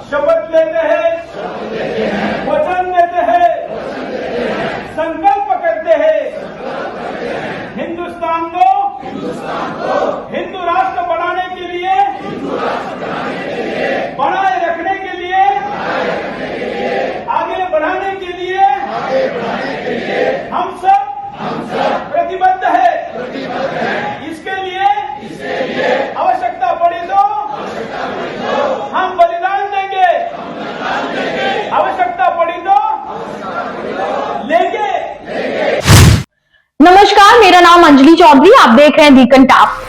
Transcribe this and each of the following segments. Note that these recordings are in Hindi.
शपथ लेते हैं, वचन देते हैं, संकल्प करते हैं, हिंदुस्तान को हिंदू राष्ट्र बनाने के लिए, बनाए रखने के लिए, आगे बढ़ाने के लिए हम सब प्रतिबद्ध है। इसके लिए आवश्यकता पड़ी तो हम बलिदान देंगे, आवश्यकता पड़ी तो लेंगे। नमस्कार, मेरा नाम अंजलि चौधरी, आप देख रहे हैं दी कंटाप।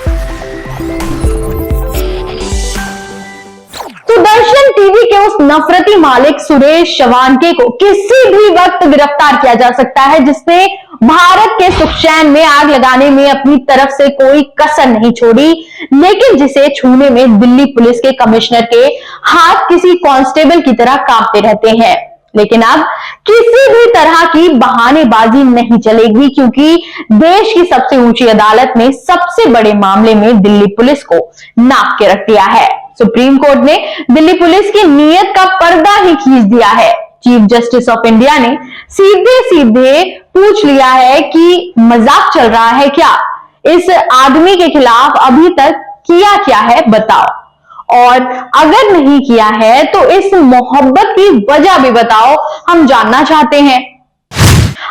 सुदर्शन टीवी के उस नफरती मालिक सुरेश चवानके को किसी भी वक्त गिरफ्तार किया जा सकता है, जिसने भारत के सुख चैन में आग लगाने में अपनी तरफ से कोई कसर नहीं छोड़ी, लेकिन जिसे छूने में दिल्ली पुलिस के कमिश्नर के हाथ किसी कांस्टेबल की तरह कांपते रहते हैं। लेकिन अब किसी भी तरह की बहानेबाजी नहीं चलेगी, क्योंकि देश की सबसे ऊंची अदालत ने सबसे बड़े मामले में दिल्ली पुलिस को नाप के रख दिया है। सुप्रीम कोर्ट ने दिल्ली पुलिस की नीयत का पर्दा ही खींच दिया है। चीफ जस्टिस ऑफ इंडिया ने सीधे सीधे पूछ लिया है कि मजाक चल रहा है क्या? इस आदमी के खिलाफ अभी तक किया क्या है बताओ, और अगर नहीं किया है तो इस मोहब्बत की वजह भी बताओ, हम जानना चाहते हैं।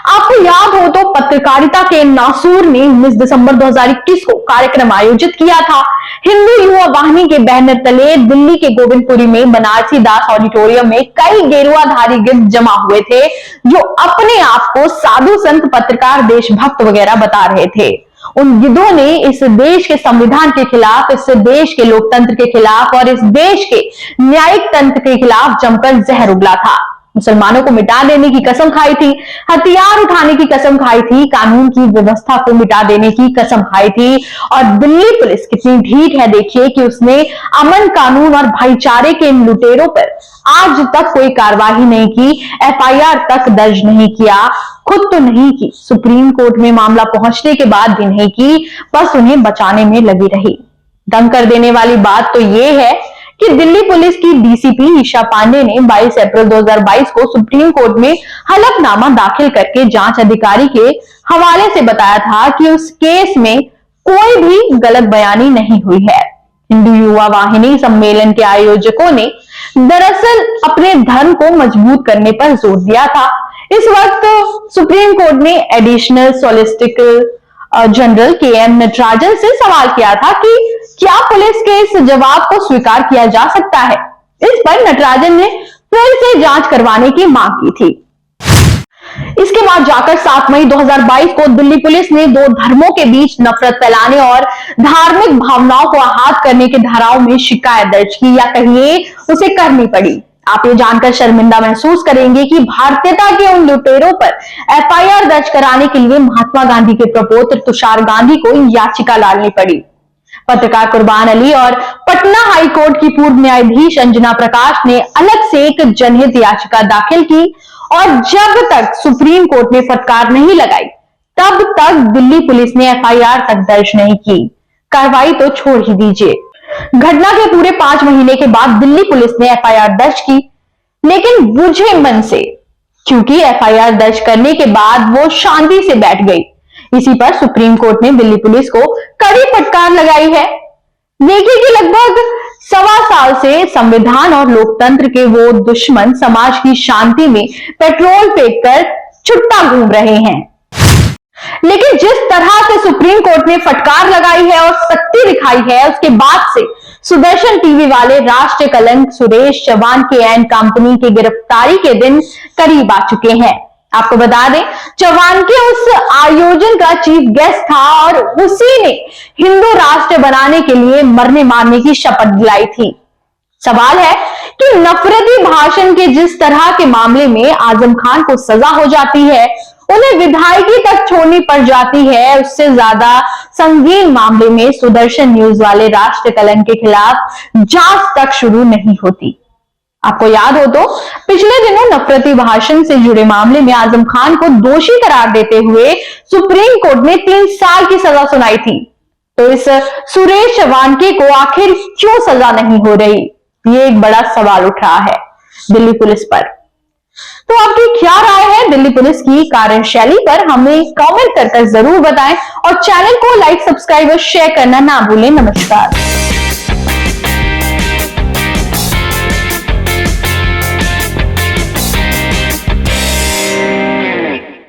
आपको याद हो तो पत्रकारिता के नासूर ने 19 दिसंबर 2021 को कार्यक्रम आयोजित किया था। हिंदू युवा वाहिनी के बैनर तले दिल्ली के गोविंदपुरी में बनारसी दास ऑडिटोरियम में कई गेरुआधारी गिद्ध जमा हुए थे, जो अपने आप को साधु संत, पत्रकार, देशभक्त वगैरह बता रहे थे। उन गिद्धों ने इस देश के संविधान के खिलाफ, इस देश के लोकतंत्र के खिलाफ और इस देश के न्यायिक तंत्र के खिलाफ जमकर जहर उगला था। मुसलमानों को मिटा देने की कसम खाई थी, हथियार उठाने की कसम खाई थी, कानून की व्यवस्था को मिटा देने की कसम खाई थी। और दिल्ली पुलिस कितनी ढीठ है देखिए कि उसने अमन, कानून और भाईचारे के इन लुटेरों पर आज तक कोई कार्रवाई नहीं की, एफआईआर तक दर्ज नहीं किया, खुद तो नहीं की, सुप्रीम कोर्ट में मामला पहुंचने के बाद भी नहीं की, बस उन्हें बचाने में लगी रही। दंग कर देने वाली बात तो यह है कि दिल्ली पुलिस की डीसीपी ईशा पांडे ने 22 अप्रैल 2022 को सुप्रीम कोर्ट में हलफनामा दाखिल करके जांच अधिकारी के हवाले से बताया था कि उस केस में कोई भी गलत बयानी नहीं हुई है। हिंदू युवा वाहिनी सम्मेलन के आयोजकों ने दरअसल अपने धर्म को मजबूत करने पर जोर दिया था। इस वक्त सुप्रीम कोर्ट ने additional solicitor general KM. Natarajan से सवाल किया था कि क्या पुलिस के इस जवाब को स्वीकार किया जा सकता है। इस पर नटराजन ने फिर से जांच करवाने की मांग की थी। इसके बाद जाकर 7 मई 2022 को दिल्ली पुलिस ने दो धर्मों के बीच नफरत फैलाने और धार्मिक भावनाओं को आहत करने की धाराओं में शिकायत दर्ज की, या कहिए उसे करनी पड़ी। आप ये जानकर शर्मिंदा महसूस करेंगे कि भारतीयता के उन लुटेरों पर एफआईआर दर्ज कराने के लिए महात्मा गांधी के प्रपौत्र तुषार गांधी को याचिका डालनी पड़ी। पत्रकार कुर्बान अली और पटना हाई कोर्ट की पूर्व न्यायाधीश अंजना प्रकाश ने अलग से एक जनहित याचिका दाखिल की, और जब तक सुप्रीम कोर्ट ने फटकार नहीं लगाई, तब तक दिल्ली पुलिस ने एफआईआर तक दर्ज नहीं की। कार्रवाई तो छोड़ ही दीजिए। घटना के पूरे 5 महीने के बाद दिल्ली पुलिस ने एफआईआर दर्ज की, लेकिन बुझे मन से, क्योंकि एफआईआर दर्ज करने के बाद वो शांति से बैठ गई। इसी पर सुप्रीम कोर्ट ने दिल्ली पुलिस को कड़ी फटकार लगाई है। देखिए कि लगभग 1.25 साल से संविधान और लोकतंत्र के वो दुश्मन समाज की शांति में पेट्रोल फेंककर छुट्टा घूम रहे हैं, लेकिन जिस तरह से सुप्रीम कोर्ट ने फटकार लगाई है और शक्ति दिखाई है, उसके बाद से सुदर्शन टीवी वाले राष्ट्र कलंक सुरेश चवानके एंड कंपनी की गिरफ्तारी के दिन करीब आ चुके हैं। आपको बता दें, चवानके उस आयोजन का चीफ गेस्ट था और उसी ने हिंदू राष्ट्र बनाने के लिए मरने मारने की शपथ दिलाई थी। सवाल है कि नफरती भाषण के जिस तरह के मामले में आजम खान को सजा हो जाती है, उन्हें विधायकी तक छोड़नी पड़ जाती है, उससे ज्यादा संगीन मामले में सुदर्शन न्यूज वाले राष्ट्र कलंक के खिलाफ जांच तक शुरू नहीं होती। आपको याद हो तो पिछले दिनों नफरती भाषण से जुड़े मामले में आजम खान को दोषी करार देते हुए सुप्रीम कोर्ट ने 3 साल की सजा सुनाई थी। तो इस सुरेश चवानके को आखिर क्यों सजा नहीं हो रही? ये एक बड़ा सवाल उठ रहा है दिल्ली पुलिस पर। तो आपकी क्या राय है दिल्ली पुलिस की कार्यशैली पर, हमें कमेंट कर जरूर बताएं और चैनल को लाइक, सब्सक्राइब और शेयर करना ना भूलें। नमस्कार।